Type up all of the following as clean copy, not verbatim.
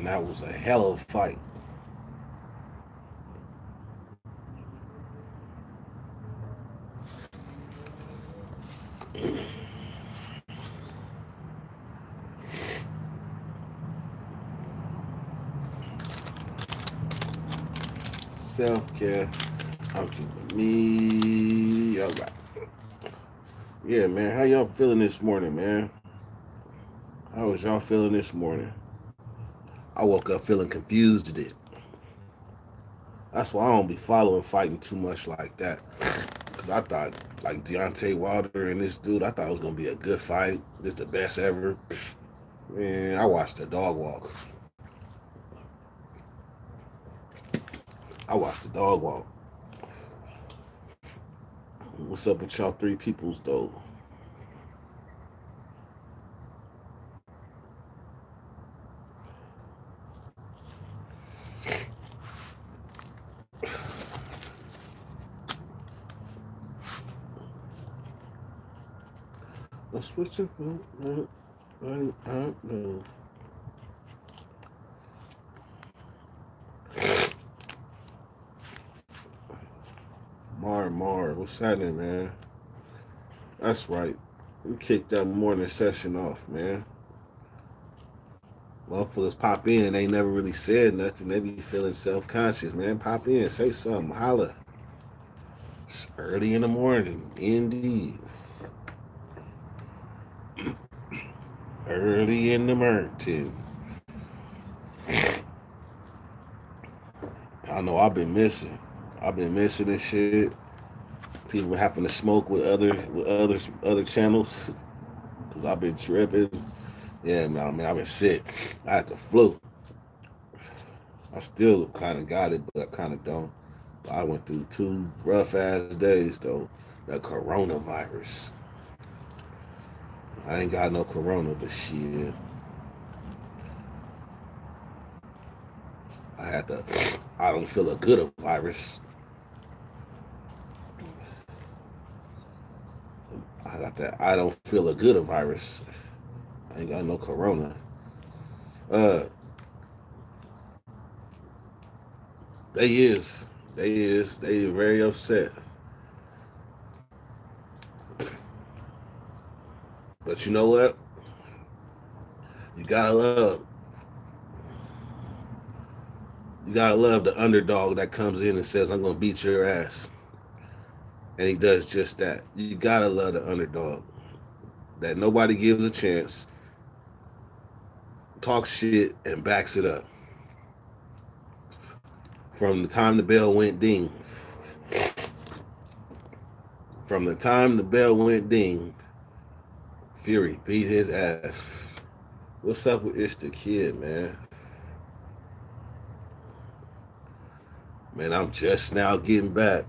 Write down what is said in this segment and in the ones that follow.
Man, that was a hell of a fight. Self-care. I'm keeping me. All right. Yeah, man. How y'all feeling this morning, man? How was y'all feeling this morning? I woke up feeling confused today. That's why I don't be following fighting too much like that. Cause I thought like Deontay Wilder and this dude, I thought it was gonna be a good fight. This the best ever. Man, I watched the dog walk. I watched the dog walk. What's up with y'all three peoples though? I'm switching from no. Mar, what's happening, man? That's right. We kicked that morning session off, man. Motherfuckers pop in and they never really said nothing. They be feeling self conscious, man. Pop in, say something, holla. It's early in the morning, indeed. Early in the morning. I know I've been missing. I've been missing this shit. People happen to smoke with other channels because I've been tripping. Yeah, man. I mean, I've been sick. I had the flu. I still kind of got it, but I kind of don't. I went through two rough ass days though. The coronavirus. I ain't got no corona, but shit. I had the I don't feel a good of virus. I got that I don't feel a good of virus. I ain't got no corona. Uh, they is. They is. They very upset. But you know what? You gotta love. You gotta love the underdog that comes in and says, "I'm gonna beat your ass," and he does just that. You gotta love the underdog that nobody gives a chance, talks shit, and backs it up. From the time the bell went ding, from the time the bell went ding, Fury beat his ass. What's up with Ish the Kid, man? Man, I'm just now getting back.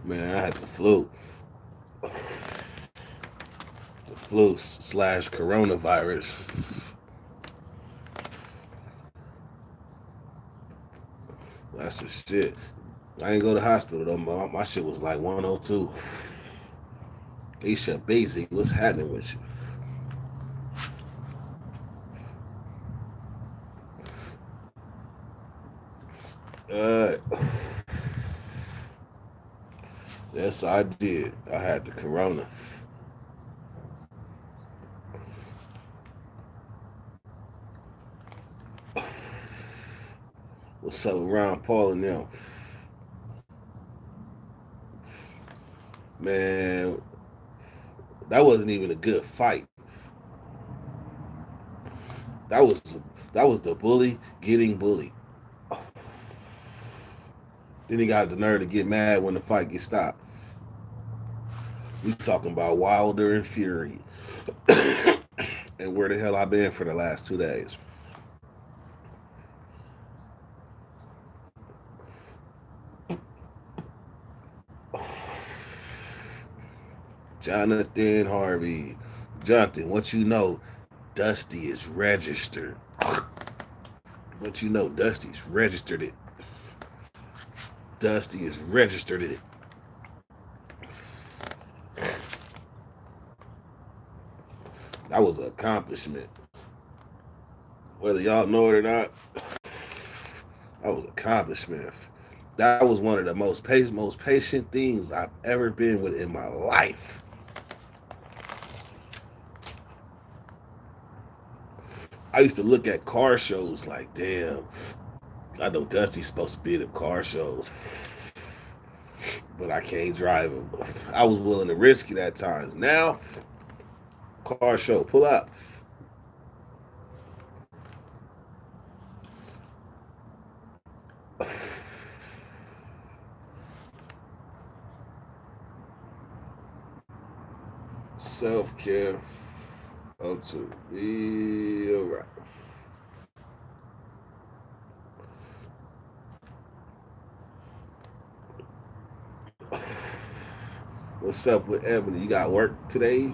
Man, I had the flu slash coronavirus. That's the shit. I ain't go to the hospital though. My shit was like 102. Isha Basic, what's happening with you? Yes, I did. I had the corona. What's up around Paul and them? Man, that wasn't even a good fight. That was that was the bully getting bullied. Then he got the nerve to get mad when the fight gets stopped. We talking about Wilder and Fury, and where the hell I been for the last 2 days. Jonathan Harvey, Jonathan, what you know? Dusty is registered. What you know? Dusty's registered it. Dusty is registered it. That was an accomplishment. Whether y'all know it or not, that was an accomplishment. That was one of the most patient things I've ever been with in my life. I used to look at car shows like, damn, I know Dusty's supposed to be at the car shows, but I can't drive him. I was willing to risk it at times. Now, car show, pull up. Self care. Up to be alright. What's up with Ebony? You got work today?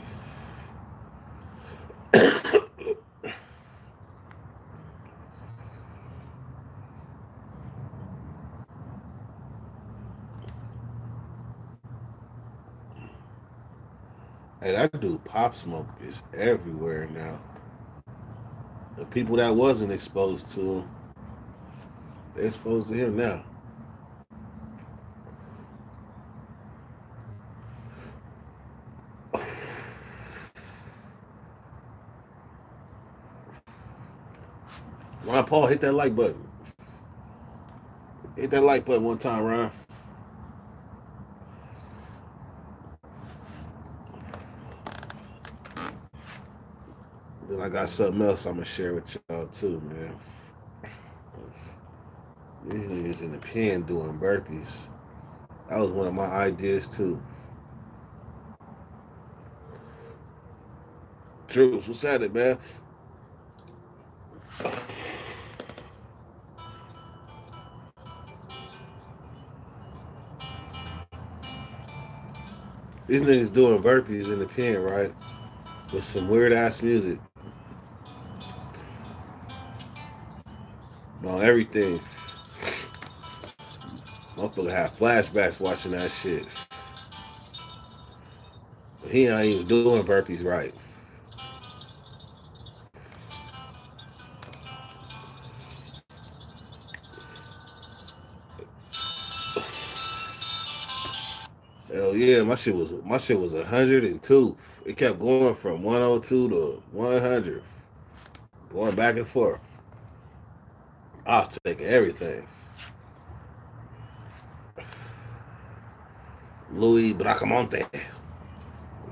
Hey, that dude Pop Smoke is everywhere now. The people that wasn't exposed to him, they're exposed to him now. Ron Paul, hit that like button. Hit that like button one time, Ron. Then I got something else I'm gonna share with y'all too, man. These niggas in the pen doing burpees. That was one of my ideas too. Troops, what's at it, man? These niggas doing burpees in the pen, right? With some weird ass music on everything. Motherfucker had flashbacks watching that shit. But he ain't even doing burpees right. Hell yeah, my shit was 102. It kept going from 102 to 100, going back and forth. I was taking everything. Louis Bracamonte.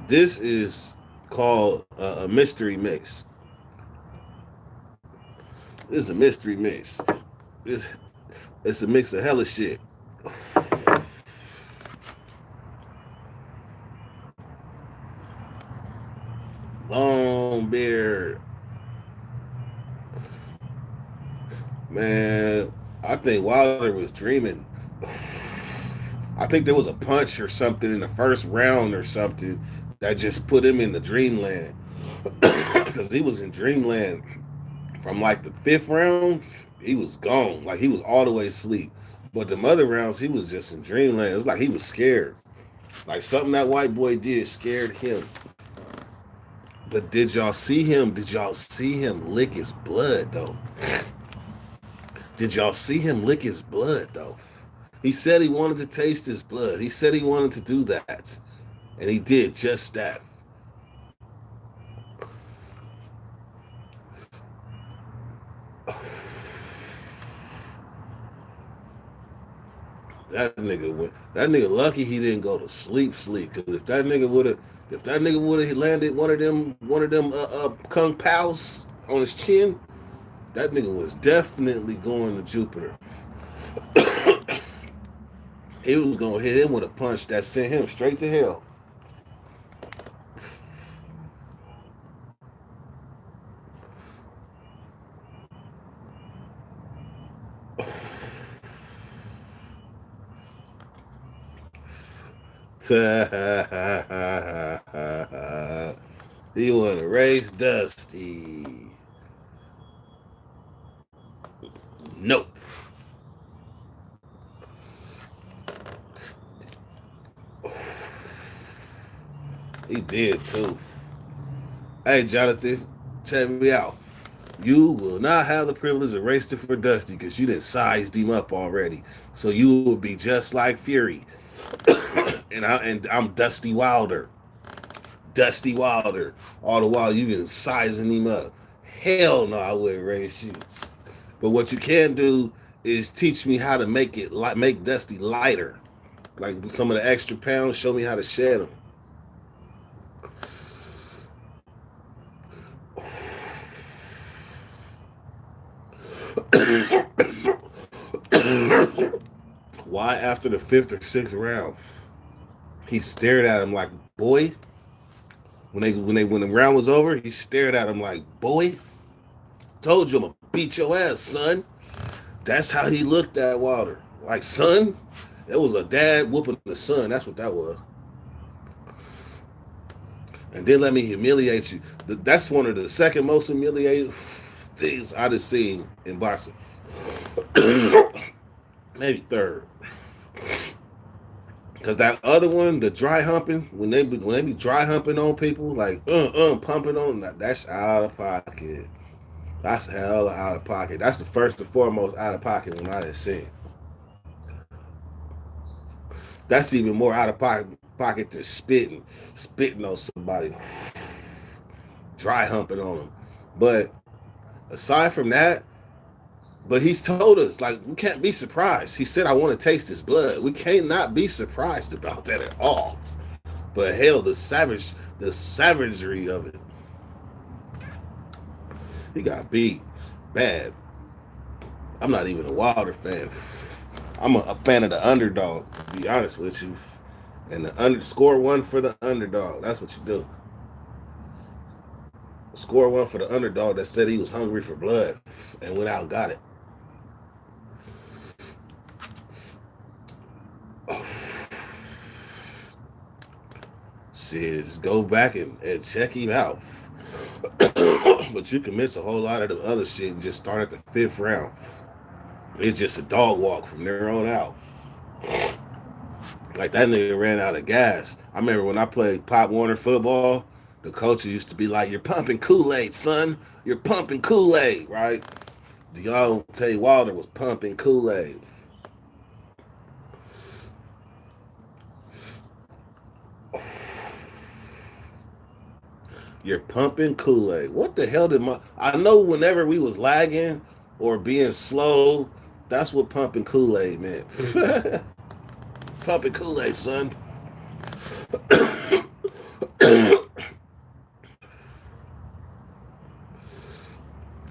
This is called a mystery mix. This is a mystery mix. It's, it's a mix of hella shit. Long beard. Man, I think Wilder was dreaming. I think there was a punch or something in the first round or something that just put him in the dreamland. Because he was in dreamland from like the fifth round, he was gone. Like he was all the way asleep. But the other rounds, he was just in dreamland. It was like he was scared. Like something that white boy did scared him. But did y'all see him? Did y'all see him lick his blood though? Did y'all see him lick his blood though? He said he wanted to taste his blood. He said he wanted to do that. And he did just that. That nigga lucky he didn't go to sleep. Cause if that nigga would have landed one of them kung paos on his chin, that nigga was definitely going to Jupiter. He was gonna hit him with a punch that sent him straight to hell. He want to race Dusty. Nope. He did too. Hey, Jonathan, check me out. You will not have the privilege of racing for Dusty because you done sized him up already. So you will be just like Fury, and I'm Dusty Wilder. Dusty Wilder. All the while you been sizing him up. Hell no, I wouldn't race you. But what you can do is teach me how to make Dusty lighter. Like some of the extra pounds, show me how to shed them. Why after the fifth or sixth round, he stared at him like, boy. When the round was over, he stared at him like, boy, told you I'm gonna beat your ass, son. That's how he looked at Wilder. Like, son, it was a dad whooping the son. That's what that was. And then let me humiliate you. That's one of the second most humiliating things I've seen in boxing. Maybe third. Because that other one, the dry humping, when they be dry humping on people, like pumping on them, that's out of pocket. That's hella out of pocket. That's the first and foremost out of pocket when I done seen. That's even more out of pocket than spitting on somebody, dry humping on them. But aside from that, but he's told us like we can't be surprised. He said, "I want to taste his blood." We can't not be surprised about that at all. But hell, the savagery of it. He got beat bad. I'm not even a Wilder fan. I'm a fan of the underdog, to be honest with you. And the score one for the underdog. That's what you do. Score one for the underdog that said he was hungry for blood and went out and got it. Shit, just go back and check him out. But you can miss a whole lot of the other shit and just start at the fifth round. It's just a dog walk from there on out. Like that nigga ran out of gas. I remember when I played Pop Warner football, the coach used to be like, "You're pumping Kool-Aid, son. You're pumping Kool-Aid, right?" Y'all tell you Wilder was pumping Kool-Aid. You're pumping Kool-Aid. What the hell did my? I know whenever we was lagging or being slow, that's what pumping Kool-Aid meant. Pumping Kool-Aid, son.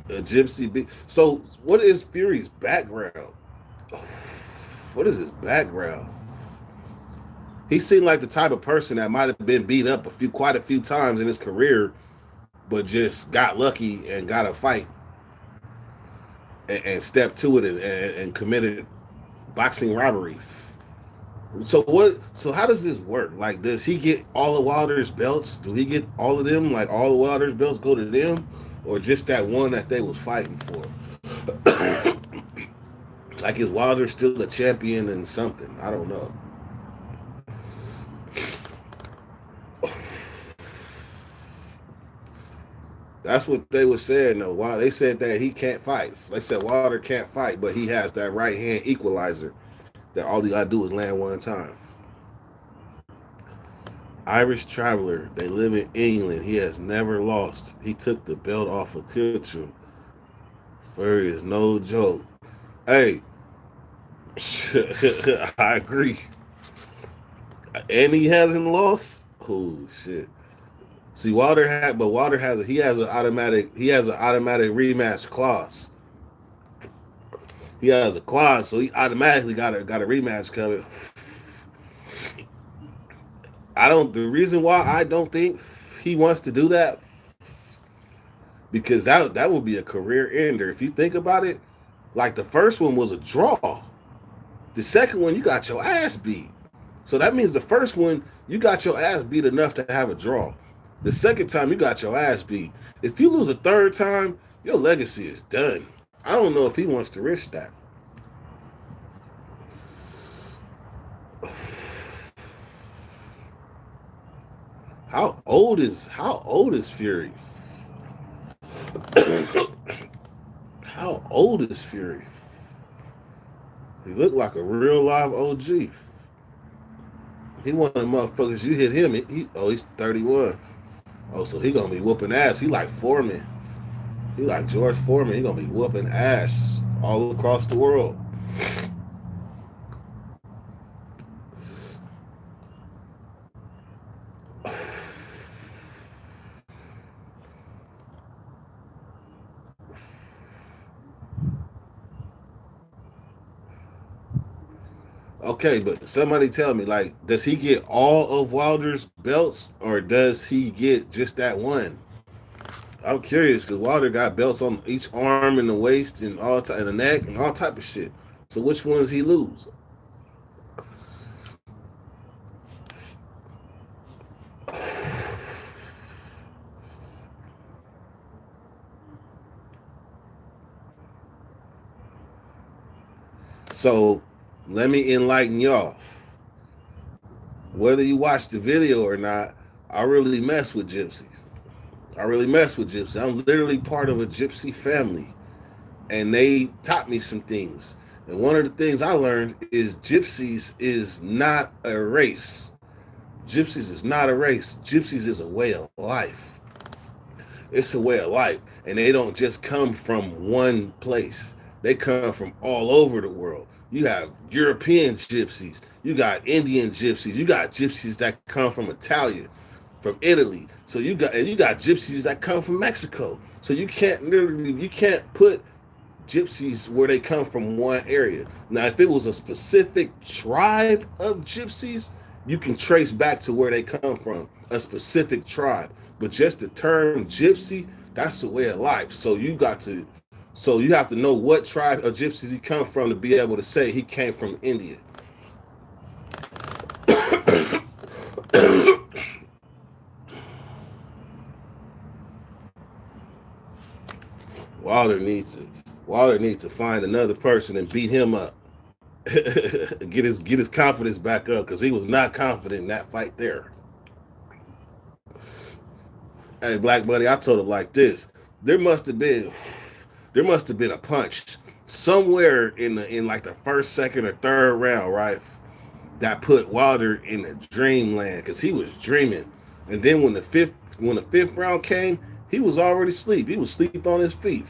A gypsy beat. So, what is Fury's background? What is his background? He seemed like the type of person that might have been beat up quite a few times in his career, but just got lucky and got a fight and stepped to it and committed boxing robbery. So what? So how does this work? Like, does he get all of Wilder's belts? Do he get all of them? Like, all of Wilder's belts go to them, or just that one that they was fighting for? Like, is Wilder still a champion in something? I don't know. That's what they were saying though. Why they said that he can't fight. They said Wilder can't fight, but he has that right hand equalizer that all he gotta do is land one time. Irish traveler. They live in England. He has never lost. He took the belt off of Kitchell. Furry is no joke. Hey, I agree. And he hasn't lost. Oh shit. See, Wilder has an automatic rematch clause. He has a clause, so he automatically got a rematch coming. I don't. The reason why I don't think he wants to do that because that would be a career ender. If you think about it, like the first one was a draw, the second one you got your ass beat. So that means the first one you got your ass beat enough to have a draw. The second time you got your ass beat. If you lose a third time, your legacy is done. I don't know if he wants to risk that. How old is Fury? How old is Fury? He looked like a real live OG. He one of the motherfuckers. You hit him. He's 31. Oh, so he gonna be whooping ass. He like Foreman. He like George Foreman. He gonna be whooping ass all across the world. Okay, but somebody tell me, like, does he get all of Wilder's belts, or does he get just that one? I'm curious because Wilder got belts on each arm and the waist and and the neck and all type of shit. So which ones he lose? So let me enlighten y'all. Whether you watch the video or not, I really mess with gypsies. I really mess with gypsies. I'm literally part of a gypsy family, and they taught me some things. And one of the things I learned is gypsies is not a race. Gypsies is not a race. Gypsies is a way of life. It's a way of life, and they don't just come from one place. They come from all over the world. You have European gypsies, you got Indian gypsies, you got gypsies that come from Italia, from Italy. So you got gypsies that come from Mexico. So you can't put gypsies where they come from one area. Now, if it was a specific tribe of gypsies, you can trace back to where they come from, a specific tribe. But just the term gypsy, that's a way of life. So you have to know what tribe of gypsies he come from to be able to say he came from India. Wilder needs to Wilder needs to find another person and beat him up. Get his confidence back up because he was not confident in that fight there. Hey, Black Buddy, I told him like this. There must have been there must have been a punch somewhere in like the first, second, or third round, right? That put Wilder in the dreamland because he was dreaming. And then when the fifth round came, he was already asleep. He was asleep on his feet.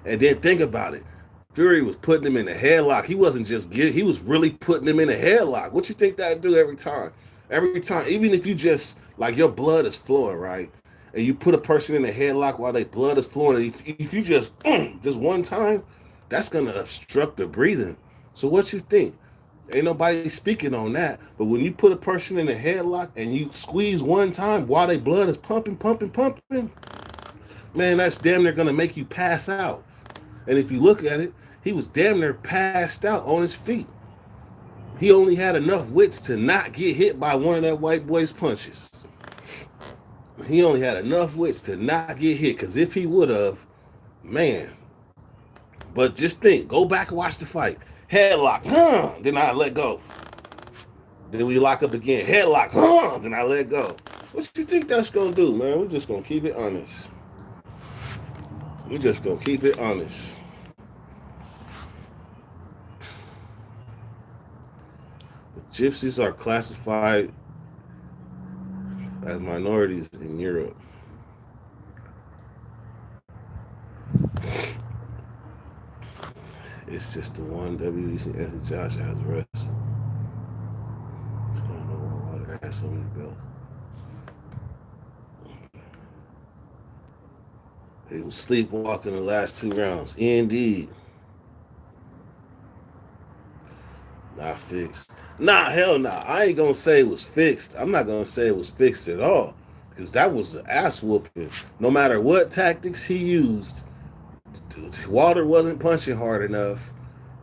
And then think about it. Fury was putting him in a headlock. He wasn't just getting, he was really putting him in a headlock. What you think that do every time? Every time, even if you just like your blood is flowing, right? And you put a person in a headlock while their blood is flowing, if you just one time, that's gonna obstruct the breathing. So what you think? Ain't nobody speaking on that. But when you put a person in a headlock and you squeeze one time while their blood is pumping, pumping, pumping, man, that's damn near gonna make you pass out. And if you look at it, he was damn near passed out on his feet. He only had enough wits to not get hit by one of that white boy's punches. He only had enough wits to not get hit, because if he would have, man. But just think, go back and watch the fight. Headlock, then I let go. Then we lock up again. Headlock, then I let go. What you think that's gonna do, man? We're just gonna keep it honest. We're just gonna keep it honest. The gypsies are classified as minorities in Europe. It's just the one WBC as Josh has wrestled. I don't know why Wilder has so many belts. He was sleepwalking the last 2 rounds. Indeed. Not fixed. Nah, hell nah. I ain't gonna say it was fixed. I'm not gonna say it was fixed at all. Because that was an ass whooping. No matter what tactics he used, Wilder wasn't punching hard enough.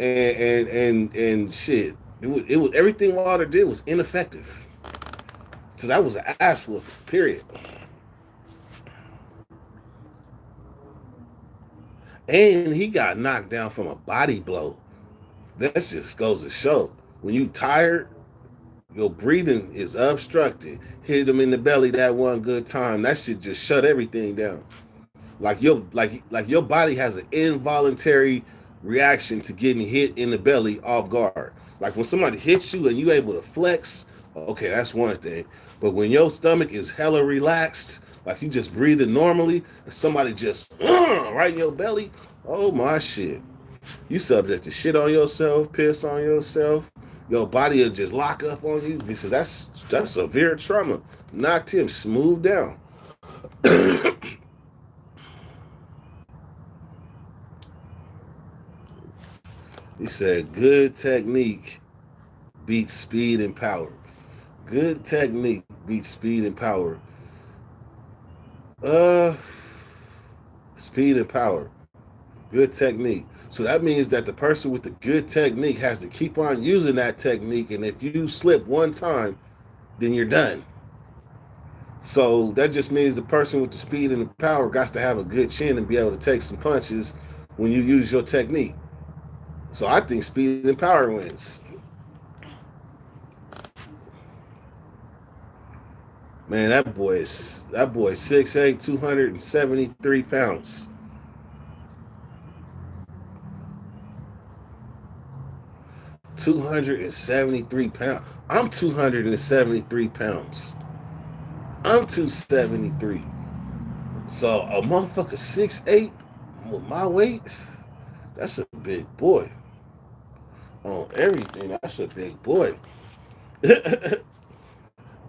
And shit. It was everything Wilder did was ineffective. So that was an ass whooping, period. And he got knocked down from a body blow. That just goes to show when you tired, your breathing is obstructed. Hit them in the belly that one good time. That shit just shut everything down. Like your body has an involuntary reaction to getting hit in the belly off guard. Like when somebody hits you and you able to flex, okay, that's one thing. But when your stomach is hella relaxed, like you just breathing normally, and somebody just right in your belly, oh my shit. You subject to shit on yourself, piss on yourself. Your body will just lock up on you because that's severe trauma. Knocked him smooth down. He said, "Good technique beats speed and power. Good technique beats speed and power. Uh, speed and power. Good technique. So that means that the person with the good technique has to keep on using that technique, and if you slip one time, then you're done. So that just means the person with the speed and the power got to have a good chin and be able to take some punches when you use your technique. So I think speed and power wins. Man, that boy 6'8", 273 pounds. 273 pounds. I'm 273 pounds. I'm 273. So a motherfucker 6'8" with my weight, that's a big boy. On everything, that's a big boy.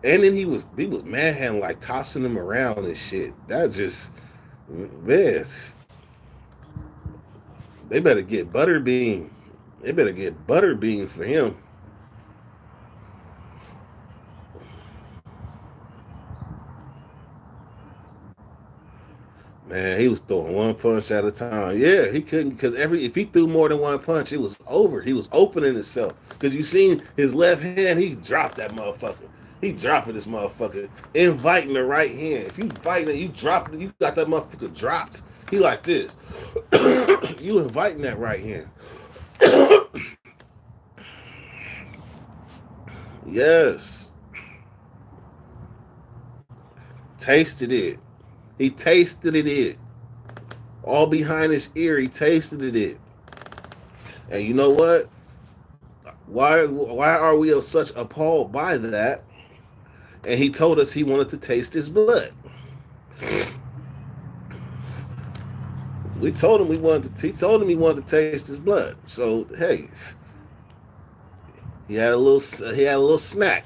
And then he was manhandling, like tossing him around and shit. That just, man, they better get Butterbean. They better get Butterbean for him. Man, he was throwing one punch at a time. Yeah, he couldn't because if he threw more than one punch, it was over. He was opening himself. Because you seen his left hand, he dropped that motherfucker. He dropping this motherfucker, inviting the right hand. If you fighting it, you drop it, you got that motherfucker dropped. He like this. You inviting that right hand. Yes. Tasted it. He tasted it. All behind his ear, he tasted it. And you know what? Why are we such appalled by that? And he told us he wanted to taste his blood. We told him we wanted to. He told him he wanted to taste his blood. So hey, he had a little. He had a little snack.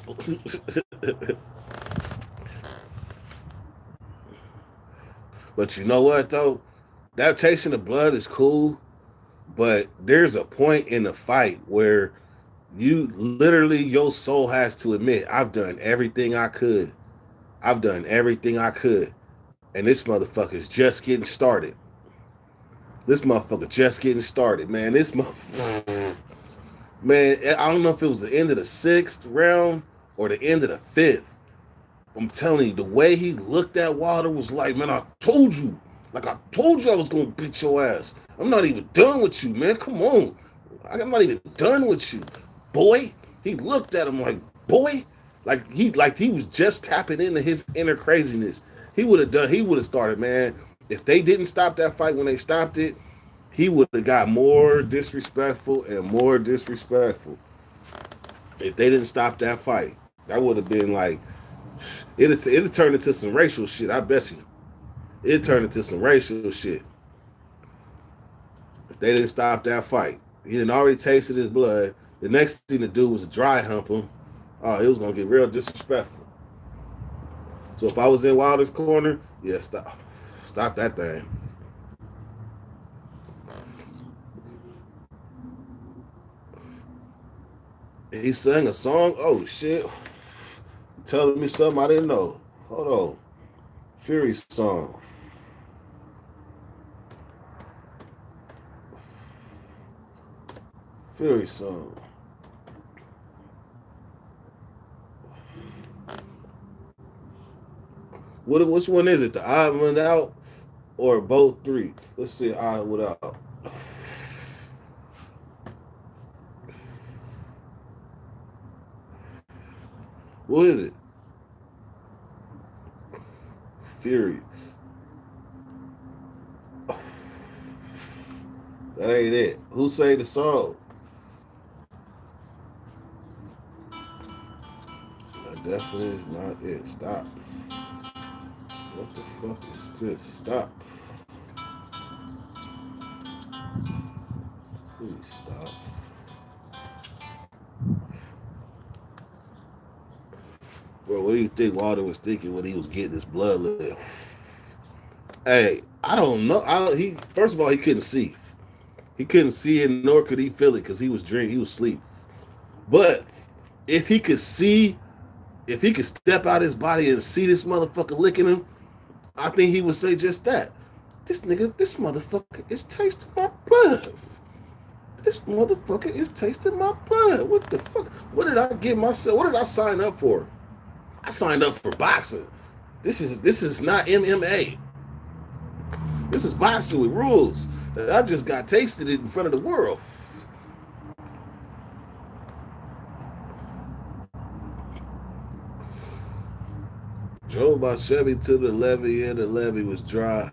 But you know what though? That tasting the blood is cool. But there's a point in the fight where you literally your soul has to admit, I've done everything I could. I've done everything I could. And this motherfucker's just getting started. This motherfucker just getting started, man. This motherfucker, man, I don't know if it was the end of the sixth round or the end of the fifth. I'm telling you, the way he looked at Wilder was like, man, I told you. Like I told you I was gonna beat your ass. I'm not even done with you, man. Come on. I'm not even done with you. Boy. He looked at him like, boy. Like he was just tapping into his inner craziness. He would have started, man. If they didn't stop that fight when they stopped it, he would have got more disrespectful and more disrespectful. If they didn't stop that fight, that would have been like it'd turn into some racial shit. I bet you it turned into some racial shit if they didn't stop that fight. He didn't already tasted his blood. The next thing to do was to dry hump him. Oh, it was gonna get real disrespectful. So if I was in Wilder's corner, yeah, stop that thing. He sang a song. Oh shit! You telling me something I didn't know. Hold on. Fury song. Fury song. Which one is it? The odd one out or both three? Let's see. Odd without. What is it? Fury. That ain't it. Who sang the song? That definitely is not it. Stop. What the fuck is this? Stop. Please stop. Bro, what do you think Walter was thinking when he was getting his blood lit? Hey, I don't know. I don't. He first of all, he couldn't see. He couldn't see it, nor could he feel it because he was drinking. He was asleep. But if he could see, if he could step out his body and see this motherfucker licking him, I think he would say just that. This motherfucker is tasting my blood. This motherfucker is tasting my blood. What the fuck? What did I get myself? What did I sign up for? I signed up for boxing. This is not MMA. This is boxing with rules. I just got tasted it in front of the world. Drove my Chevy to the levee and the levee was dry.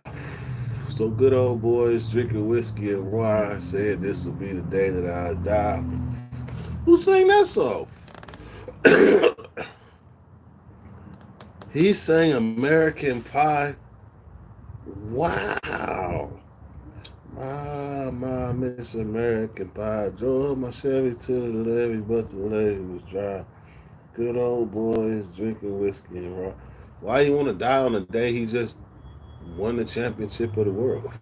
So good old boys drinking whiskey and wine said this will be the day that I die. Who sang that song? He sang American Pie. Wow. My Miss American Pie. Drove my Chevy to the levee, but the levee was dry. Good old boys drinking whiskey and wine. Why you want to die on the day he just won the championship of the world?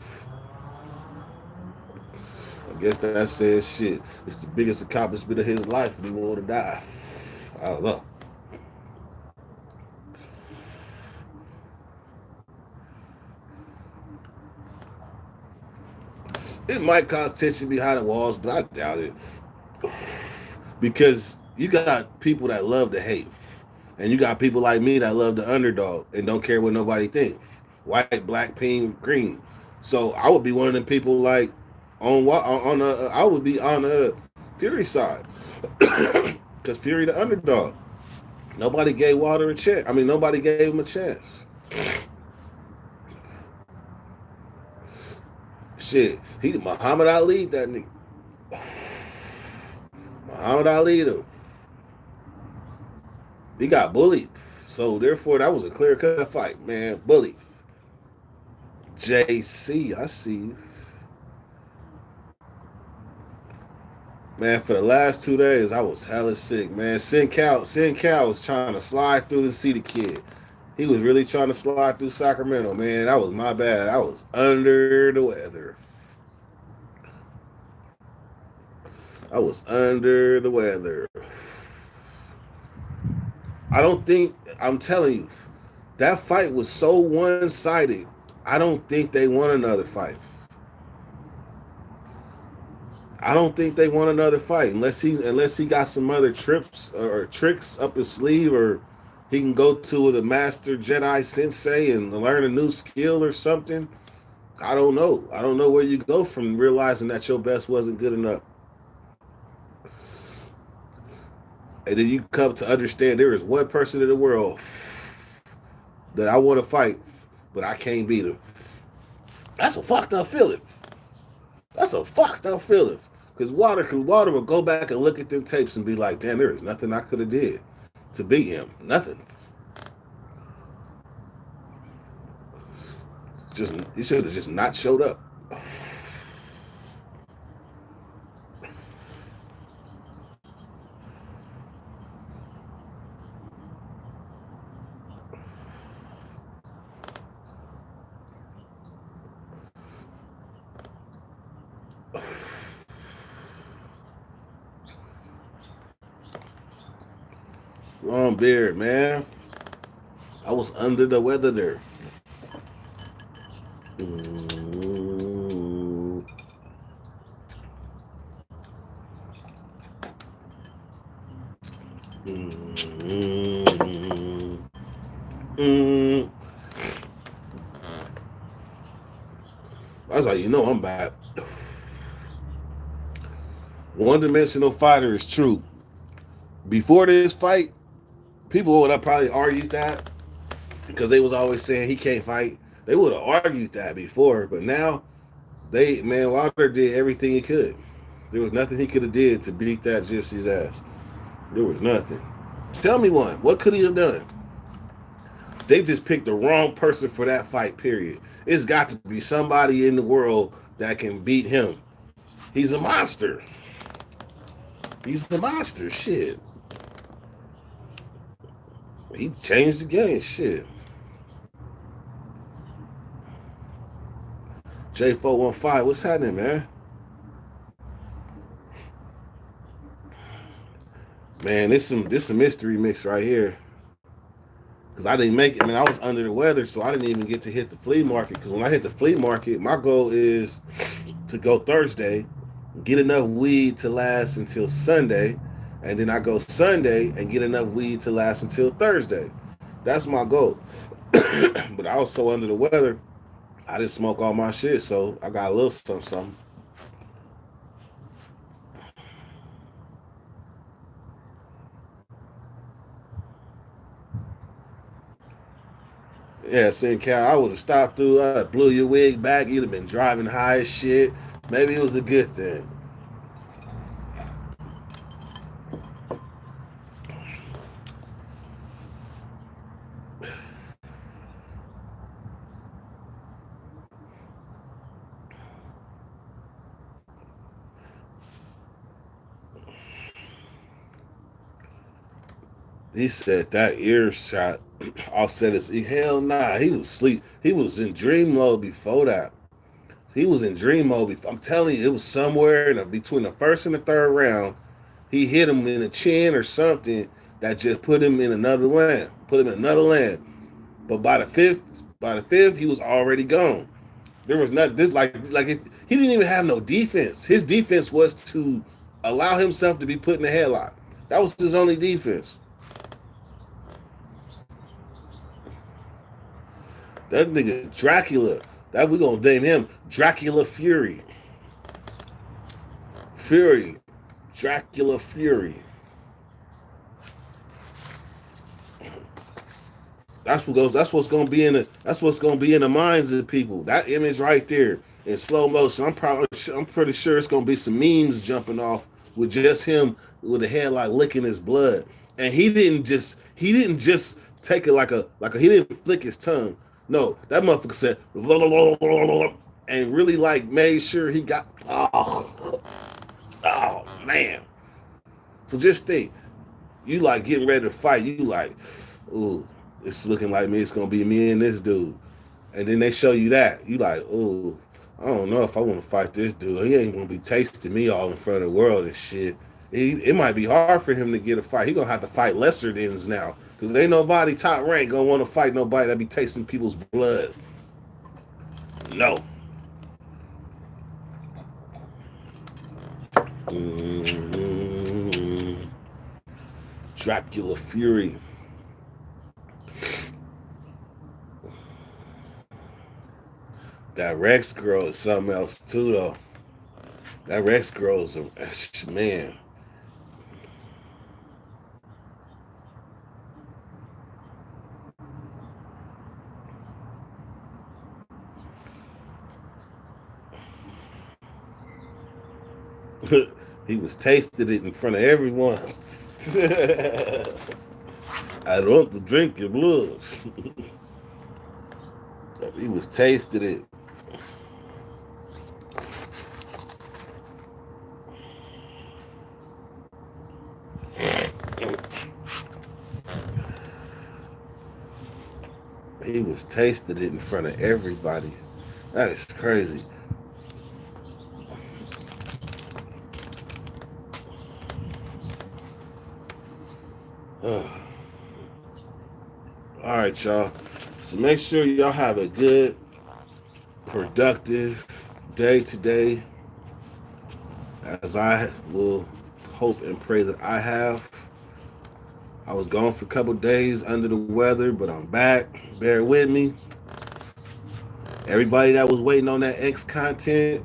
I guess that says shit. It's the biggest accomplishment of his life, and he want to die. I don't know. It might cause tension behind the walls, but I doubt it. Because you got people that love to hate. And you got people like me that love the underdog and don't care what nobody thinks. White, black, pink, green. So I would be one of them people like I would be on the Fury side. Because Fury the underdog. Nobody gave Wilder a chance. I mean, nobody gave him a chance. Shit, he Muhammad Ali that nigga. Muhammad Ali though. He got bullied. So therefore that was a clear cut fight, man. Bullied. JC, I see you. Man, for the last 2 days, I was hella sick, man. Sin Cal was trying to slide through to see the kid. He was really trying to slide through Sacramento, man. That was my bad. I was under the weather. I was under the weather. I don't think, I'm telling you, that fight was so one sided. I don't think they won another fight. I don't think they want another fight unless he got some other trips or tricks up his sleeve, or he can go to the master Jedi sensei and learn a new skill or something. I don't know. I don't know where you go from realizing that your best wasn't good enough. And then you come to understand there is one person in the world that I want to fight, but I can't beat him. That's a fucked up feeling. That's a fucked up feeling. Because Walter will go back and look at them tapes and be like, damn, there is nothing I could have did to beat him. Nothing. Just he should have just not showed up. Long beard, man. I was under the weather there. Mm. Mm. Mm. That's how you know I'm bad. One dimensional fighter is true. Before this fight, People would have probably argued that because they was always saying he can't fight. They would have argued that before, but now Wilder did everything he could. There was nothing he could have did to beat that gypsy's ass. There was nothing. Tell me one. What could he have done? They just picked the wrong person for that fight. Period. It's got to be somebody in the world that can beat him. He's a monster. He's a monster. Shit. He changed the game. Shit. J415, what's happening, man? Man, this some mystery mix right here. Cause I didn't make it, man. I was under the weather, so I didn't even get to hit the flea market. Cause when I hit the flea market, my goal is to go Thursday, get enough weed to last until Sunday, and then I go Sunday and get enough weed to last until Thursday. That's my goal. But I was so under the weather, I didn't smoke all my shit, so I got a little something. Yeah, saying Cal, I would have stopped through. I blew your wig back. You'd have been driving high as shit. Maybe it was a good thing. He said that ear shot offset his. Hell nah, he was asleep. He was in dream mode before that. He was in dream mode. Before. I'm telling you, it was somewhere between the first and the third round. He hit him in the chin or something that just put him in another land. Put him in another land. But by the fifth, he was already gone. There was not this like if he didn't even have no defense. His defense was to allow himself to be put in a headlock. That was his only defense. That nigga Dracula. That we gonna name him Dracula Fury. Fury. Dracula Fury. That's what's gonna be in the minds of the people. That image right there in slow motion. I'm pretty sure it's gonna be some memes jumping off with just him with a head like licking his blood. And he didn't just take it like a he didn't flick his tongue. No, that motherfucker said and really like made sure he got oh man. So just think, you like getting ready to fight, you like, ooh, it's looking like me. It's gonna be me and this dude, and then they show you that you like, ooh, I don't know if I want to fight this dude. He ain't gonna be tasting me all in front of the world and shit. It might be hard for him to get a fight. He gonna have to fight lesser thens now because ain't nobody top rank gonna want to fight nobody that be tasting people's blood. No. Mm-hmm. Dracula Fury. That Rex girl is something else too, though. That Rex girl is a man. He was tasted it in front of everyone. I don't want to drink your blood. He was tasted it. He was tasted it in front of everybody. That is crazy. All right, y'all. So make sure y'all have a good, productive day today, as I will hope and pray that I have. I was gone for a couple days under the weather, but I'm back. Bear with me. Everybody that was waiting on that X content,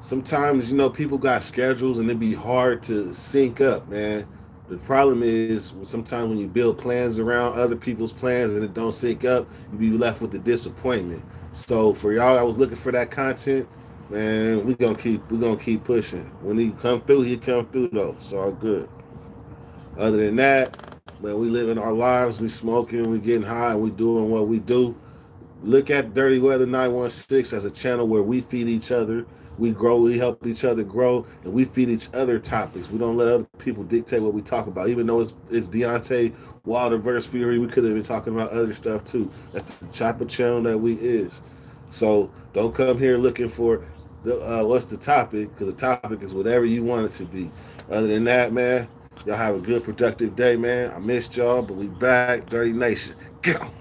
sometimes, people got schedules and it be hard to sync up, man. The problem is sometimes when you build plans around other people's plans and it don't sync up, you be left with the disappointment. So for y'all that was looking for that content, man, we gonna keep pushing. When he come through though. It's all good. Other than that, man, we living our lives, we smoking, we getting high, and we doing what we do. Look at Dirty Weather 916 as a channel where we feed each other, we grow, we help each other grow, and we feed each other topics. We don't let other people dictate what we talk about. Even though it's Deontay Wilder versus Fury, we could have been talking about other stuff too. That's the type of channel that we is. So don't come here looking for what's the topic, because the topic is whatever you want it to be. Other than that, man, y'all have a good productive day, man. I missed y'all, but we back. Dirty Nation. Go.